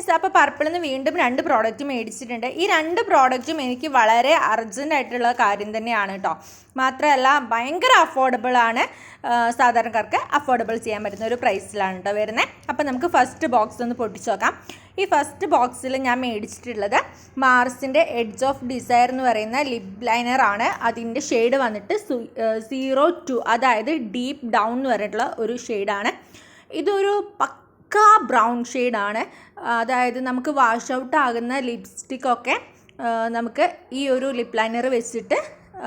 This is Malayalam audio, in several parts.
ഫ്രണ്ട്സ്, അപ്പോൾ പർപ്പിളിൽ നിന്ന് വീണ്ടും 2 പ്രോഡക്റ്റ് മേടിച്ചിട്ടുണ്ട്. ഈ 2 പ്രോഡക്റ്റും എനിക്ക് വളരെ അർജൻറ്റായിട്ടുള്ള കാര്യം തന്നെയാണ് കേട്ടോ. മാത്രമല്ല ഭയങ്കര അഫോർഡബിളാണ്, സാധാരണക്കാർക്ക് അഫോർഡബിൾ ചെയ്യാൻ പറ്റുന്ന ഒരു പ്രൈസിലാണ് കേട്ടോ വരുന്നത്. അപ്പോൾ നമുക്ക് ഫസ്റ്റ് ബോക്സ് ഒന്ന് പൊട്ടിച്ച് നോക്കാം. ഈ ഫസ്റ്റ് ബോക്സിൽ ഞാൻ മേടിച്ചിട്ടുള്ളത് മാർസിൻ്റെ എഡ്ജ് ഓഫ് ഡിസയർ എന്ന് പറയുന്ന ലിപ് ലൈനറാണ്. അതിൻ്റെ ഷെയ്ഡ് വന്നിട്ട് 02, അതായത് ഡീപ്പ് ഡൗൺ എന്ന് പറഞ്ഞിട്ടുള്ള ഒരു ഷെയ്ഡാണ്. ഇതൊരു ബ്രൗൺ ഷെയ്ഡാണ്. അതായത് നമുക്ക് വാഷ് ഔട്ട് ആകുന്ന ലിപ്സ്റ്റിക്കൊക്കെ നമുക്ക് ഈ ഒരു ലിപ് ലൈനർ വെച്ചിട്ട്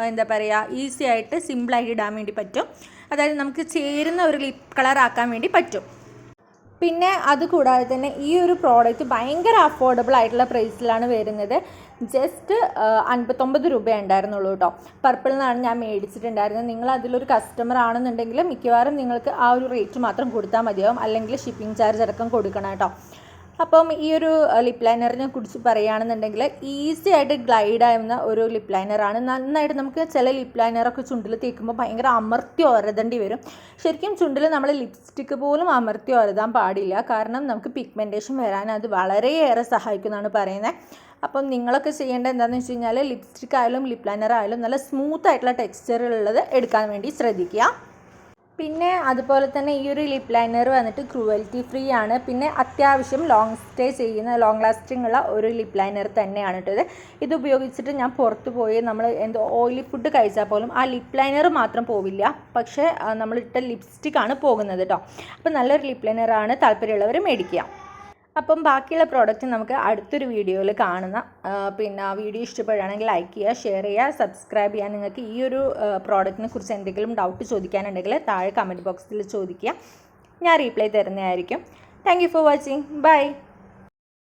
എന്താ പറയുക, ഈസി ആയിട്ട് സിമ്പിളായിട്ട് ഇടാൻ വേണ്ടി പറ്റും. അതായത് നമുക്ക് ചേരുന്ന ഒരു ലിപ് കളർ ആക്കാൻ വേണ്ടി പറ്റും. പിന്നെ അതുകൂടാതെ തന്നെ ഈ ഒരു പ്രോഡക്റ്റ് ഭയങ്കര അഫോർഡബിൾ ആയിട്ടുള്ള പ്രൈസിലാണ് വരുന്നത്. ജസ്റ്റ് 59 രൂപ ഉണ്ടായിരുന്നുള്ളൂ കേട്ടോ. പർപ്പിളിൽ നിന്നാണ് ഞാൻ മേടിച്ചിട്ടുണ്ടായിരുന്നത്. നിങ്ങൾ അതിലൊരു കസ്റ്റമർ ആണെന്നുണ്ടെങ്കിൽ മിക്കവാറും നിങ്ങൾക്ക് ആ ഒരു റേറ്റ് മാത്രം കൊടുത്താൽ മതിയാവും, അല്ലെങ്കിൽ ഷിപ്പിംഗ് ചാർജ് അടക്കം കൊടുക്കണം കേട്ടോ. അപ്പം ഈ ഒരു ലിപ് ലൈനറിനെ കുറിച്ച് പറയുകയാണെന്നുണ്ടെങ്കിൽ ഈസി ആയിട്ട് ഗ്ലൈഡ് ആവുന്ന ഒരു ലിപ് ലൈനറാണ്. നന്നായിട്ട് നമുക്ക് ചില ലിപ് ലൈനറൊക്കെ ചുണ്ടിൽ തേക്കുമ്പോൾ ഭയങ്കര അമർത്തി ഒരതേണ്ടി വരും. ശരിക്കും ചുണ്ടിൽ നമ്മൾ ലിപ്സ്റ്റിക്ക് പോലും അമർത്തി ഒരതാൻ പാടില്ല, കാരണം നമുക്ക് പിഗ്മെൻറ്റേഷൻ വരാൻ അത് വളരെയേറെ സഹായിക്കുമെന്നാണ് പറയുന്നത്. അപ്പം നിങ്ങളൊക്കെ ചെയ്യേണ്ടത് എന്താണെന്ന് വെച്ച് കഴിഞ്ഞാൽ ലിപ്സ്റ്റിക് ആയാലും ലിപ് ലൈനർ ആയാലും നല്ല സ്മൂത്ത് ആയിട്ടുള്ള ടെക്സ്ചറുള്ളത് എടുക്കാൻ വേണ്ടി ശ്രദ്ധിക്കുക. പിന്നെ അതുപോലെ തന്നെ ഈ ഒരു ലിപ് ലൈനർ വന്നിട്ട് ക്രൂവൽറ്റി ഫ്രീ ആണ്. പിന്നെ അത്യാവശ്യം ലോങ് ലാസ്റ്റിംഗ് ഉള്ള ഒരു ലിപ് ലൈനർ തന്നെയാണ് കേട്ടോ ഇത് ഉപയോഗിച്ചിട്ട് ഞാൻ പുറത്ത് പോയി നമ്മൾ ഓയിലി ഫുഡ് കഴിച്ചാൽ പോലും ആ ലിപ് ലൈനർ മാത്രം പോവില്ല, പക്ഷേ നമ്മളിട്ട ലിപ്സ്റ്റിക്കാണ് പോകുന്നത് കേട്ടോ. അപ്പോൾ നല്ലൊരു ലിപ് ലൈനറാണ്, താല്പര്യമുള്ളവർ മേടിക്കുക. അപ്പം ബാക്കിയുള്ള പ്രോഡക്റ്റ് നമുക്ക് അടുത്തൊരു വീഡിയോയിൽ കാണുന്ന. പിന്നെ വീഡിയോ ഇഷ്ടപ്പെടുകയാണെങ്കിൽ ലൈക്ക് ചെയ്യുക, ഷെയർ ചെയ്യുക, സബ്സ്ക്രൈബ് ചെയ്യുക. നിങ്ങൾക്ക് ഈ ഒരു പ്രോഡക്റ്റിനെ കുറിച്ച് എന്തെങ്കിലും ഡൗട്ട് ചോദിക്കാനുണ്ടെങ്കിൽ താഴെ കമൻറ്റ് ബോക്സിൽ ചോദിക്കുക, ഞാൻ റീപ്ലൈ തരുന്നതായിരിക്കും. Thank you for watching. By.